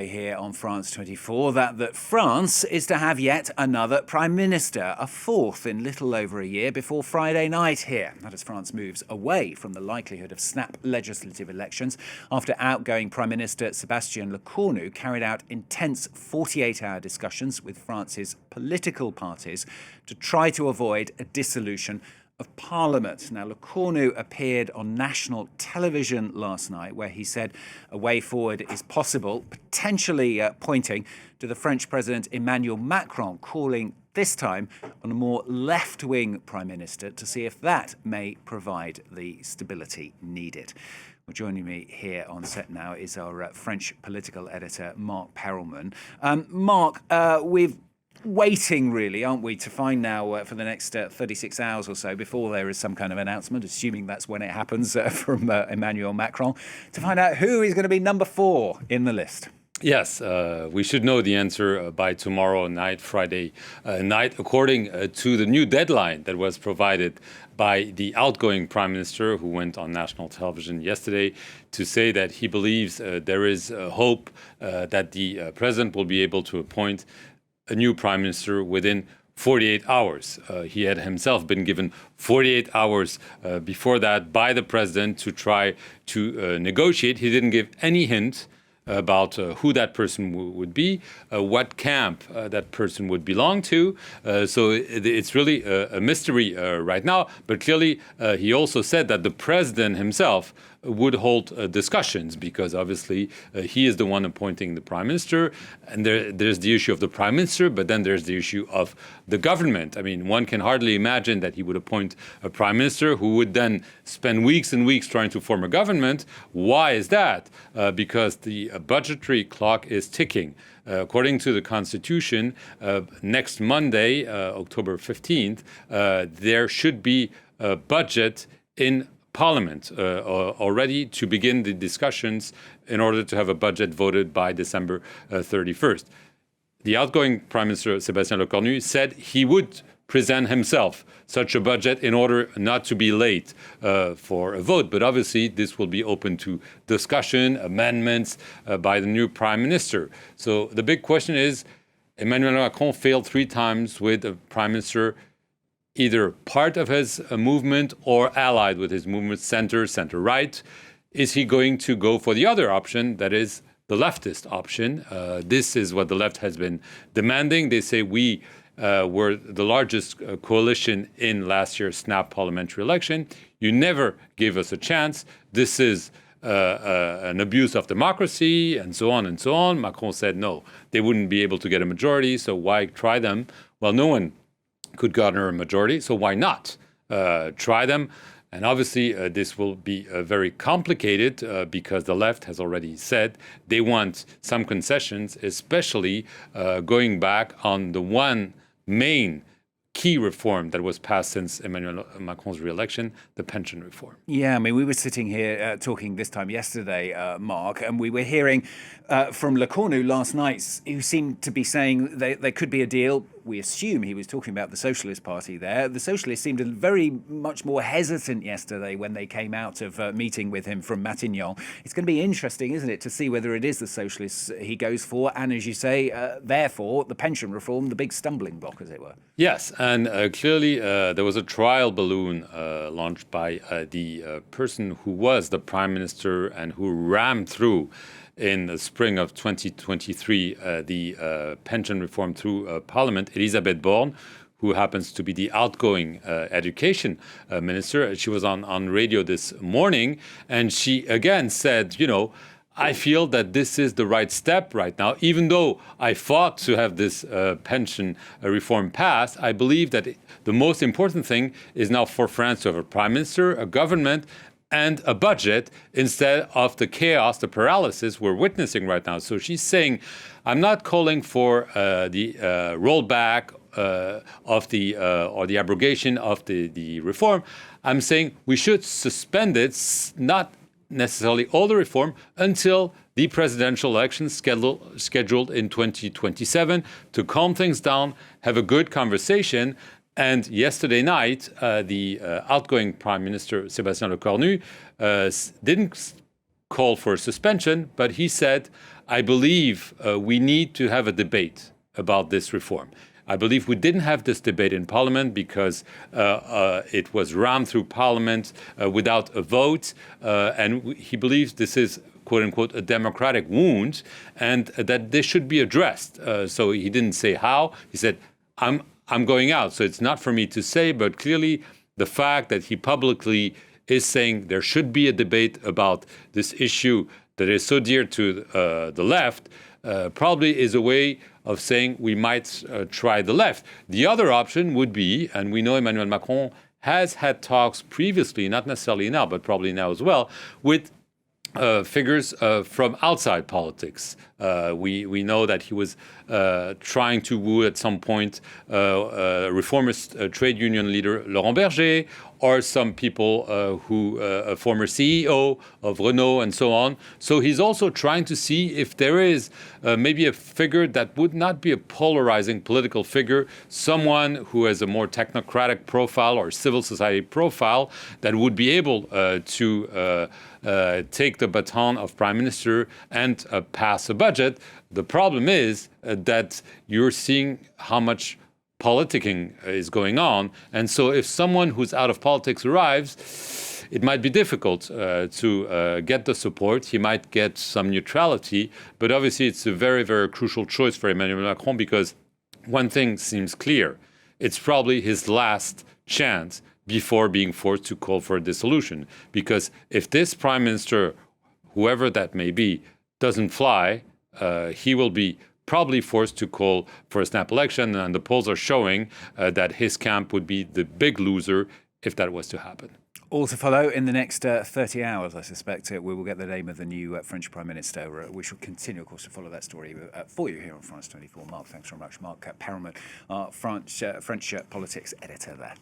Here on France 24 that France is to have yet another Prime Minister, a fourth in little over a year before Friday night here. That as France moves away from the likelihood of snap legislative elections after outgoing Prime Minister Sébastien Lecornu carried out intense 48-hour discussions with France's political parties to try to avoid a dissolution of Parliament. Now, Lecornu appeared on national television last night where he said a way forward is possible, potentially pointing to the French President Emmanuel Macron, calling this time on a more left-wing Prime Minister to see if that may provide the stability needed. Well, joining me here on set now is our French political editor, Marc Perelman. Marc, we've waiting, really, aren't we, to find now for the next 36 hours or so before there is some kind of announcement, assuming that's when it happens, from Emmanuel Macron, to find out who is going to be number 4 in the list. Yes, we should know the answer by tomorrow night, Friday night, according to the new deadline that was provided by the outgoing Prime Minister, who went on national television yesterday to say that he believes there is hope that the President will be able to appoint a new Prime Minister within 48 hours. He had himself been given 48 hours before that by the President to try to negotiate. He didn't give any hint about who that person would be, what camp that person would belong to. So it's really a mystery right now. But clearly, he also said that the President himself would hold discussions because obviously he is the one appointing the Prime Minister. And there's the issue of the Prime Minister, but then there's the issue of the government. I mean, one can hardly imagine that he would appoint a Prime Minister who would then spend weeks and weeks trying to form a government. Why is that? Because the budgetary clock is ticking. According to the Constitution, next Monday, October 15th, there should be a budget in Parliament already to begin the discussions in order to have a budget voted by December 31st. The outgoing Prime Minister, Sébastien Lecornu, said he would present himself such a budget in order not to be late for a vote. But obviously, this will be open to discussion, amendments by the new Prime Minister. So the big question is, Emmanuel Macron failed 3 times with a Prime Minister either part of his movement or allied with his movement, center-right. Is he going to go for the other option, that is the leftist option? This is what the left has been demanding. They say we were the largest coalition in last year's snap parliamentary election. You never gave us a chance. This is an abuse of democracy, and so on and so on. Macron said no, they wouldn't be able to get a majority, so why try them? Well, no one could garner a majority, so why not try them? And obviously, this will be very complicated because the left has already said they want some concessions, especially going back on the one main key reform that was passed since Emmanuel Macron's re-election, the pension reform. Yeah, I mean, we were sitting here talking this time yesterday, Marc, and we were hearing from Lecornu last night, who seemed to be saying there could be a deal. We assume he was talking about the Socialist Party there. The Socialists seemed very much more hesitant yesterday when they came out of meeting with him from Matignon. It's going to be interesting, isn't it, to see whether it is the Socialists he goes for, and as you say, therefore, the pension reform, the big stumbling block, as it were. Yes, and clearly there was a trial balloon launched by the person who was the Prime Minister and who rammed through in the spring of 2023 the pension reform through Parliament, Elisabeth Borne, who happens to be the outgoing education minister. She was on radio this morning, and she again said, I feel that this is the right step right now. Even though I fought to have this pension reform passed, I believe that the most important thing is now for France to have a prime minister, a government, and a budget instead of the chaos, the paralysis we're witnessing right now. So she's saying, I'm not calling for the rollback of the or the abrogation of the reform. I'm saying we should suspend it, not necessarily all the reform, until the presidential elections scheduled in 2027 to calm things down, have a good conversation. And yesterday night, the outgoing Prime Minister, Sébastien Lecornu, didn't call for a suspension, but he said, I believe we need to have a debate about this reform. I believe we didn't have this debate in Parliament because it was rammed through Parliament without a vote, and he believes this is, quote unquote, a democratic wound, and that this should be addressed. So he didn't say how. He said, I'm going out. So it's not for me to say, but clearly the fact that he publicly is saying there should be a debate about this issue that is so dear to the left probably is a way of saying we might try the left. The other option would be, and we know Emmanuel Macron has had talks previously, not necessarily now, but probably now as well, with figures from outside politics. We know that he was trying to woo at some point reformist trade union leader Laurent Berger, or some people a former CEO of Renault and so on. So he's also trying to see if there is maybe a figure that would not be a polarizing political figure, someone who has a more technocratic profile or civil society profile that would be able to take the baton of prime minister and pass a budget. The problem is that you're seeing how much politicking is going on. And so if someone who's out of politics arrives, it might be difficult to get the support. He might get some neutrality. But obviously, it's a very, very crucial choice for Emmanuel Macron because one thing seems clear. It's probably his last chance before being forced to call for a dissolution. Because if this prime minister, whoever that may be, doesn't fly, he will be probably forced to call for a snap election, and the polls are showing that his camp would be the big loser if that was to happen. All to follow in the next 30 hours, I suspect. We will get the name of the new French Prime Minister. We shall continue, of course, to follow that story for you here on France 24. Marc, thanks very much. Marc Perelman, French politics editor there.